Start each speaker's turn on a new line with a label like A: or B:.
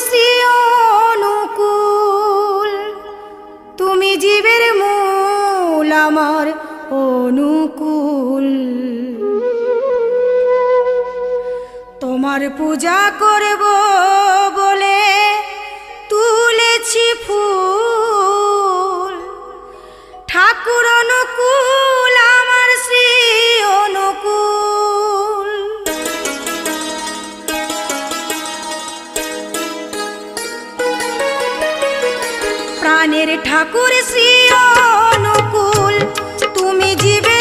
A: শ্রী অনুকূল, তুমি জীবের মূল আমার অনুকূল। তোমার পূজা করব বলে তুলেছি ফুল, ঠাকুর অনুকূল আমার শ্রী অনুকূল। প্রাণের ঠাকুর শ্রী অনুকূল, তুমি জীবে